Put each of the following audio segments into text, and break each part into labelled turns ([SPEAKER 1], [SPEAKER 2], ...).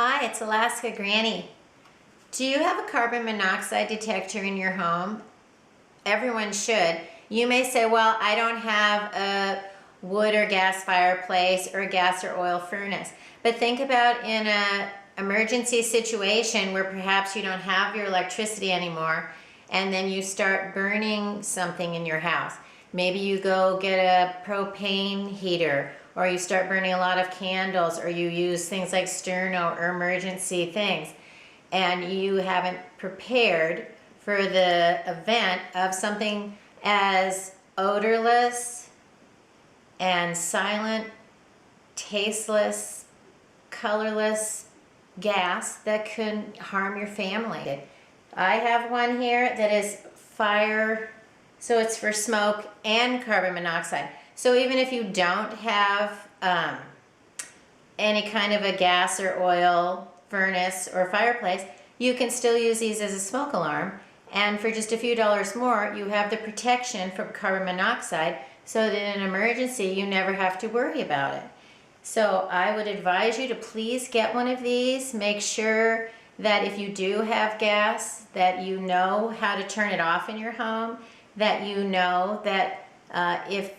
[SPEAKER 1] Hi, it's Alaska Granny. Do you have a carbon monoxide detector in your home? Everyone should. You may say, well, I don't have a wood or gas fireplace or a gas or oil furnace. But think about in an emergency situation where perhaps you don't have your electricity anymore and then you start burning something in your house. Maybe you go get a propane heater, or you start burning a lot of candles, or you use things like sterno or emergency things, and you haven't prepared for the event of something as odorless and silent, tasteless, colorless gas that could harm your family. I have one here that is fire, so it's for smoke and carbon monoxide. So even if you don't have any kind of a gas or oil furnace or fireplace, you can still use these as a smoke alarm. And for just a few dollars more, you have the protection from carbon monoxide so that in an emergency, you never have to worry about it. So I would advise you to please get one of these. Make sure that if you do have gas, that you know how to turn it off in your home, that you know that if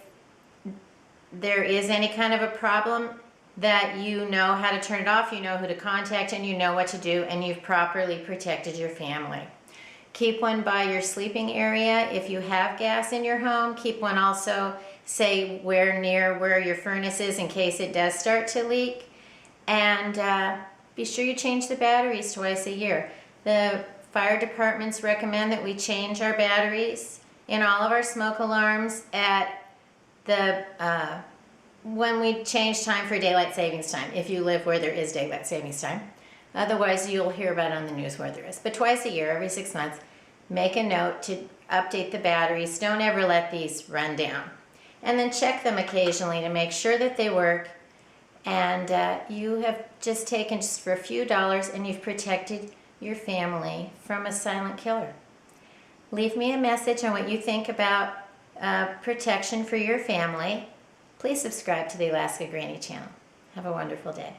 [SPEAKER 1] there is any kind of a problem, that you know how to turn it off, you know who to contact, and you know what to do, and you've properly protected your family. Keep one by your sleeping area. If you have gas in your home, keep one also, say, near where your furnace is in case it does start to leak. And be sure you change the batteries twice a year. The fire departments recommend that we change our batteries in all of our smoke alarms at the when we change time for daylight savings time, if you live where there is daylight savings time. Otherwise, you'll hear about it on the news where there is. But twice a year, every 6 months, make a note to update the batteries. Don't ever let these run down. And then check them occasionally to make sure that they work. And you have just taken just for a few dollars and you've protected your family from a silent killer. Leave me a message on what you think about protection for your family. Please subscribe to the Alaska Granny channel. Have a wonderful day.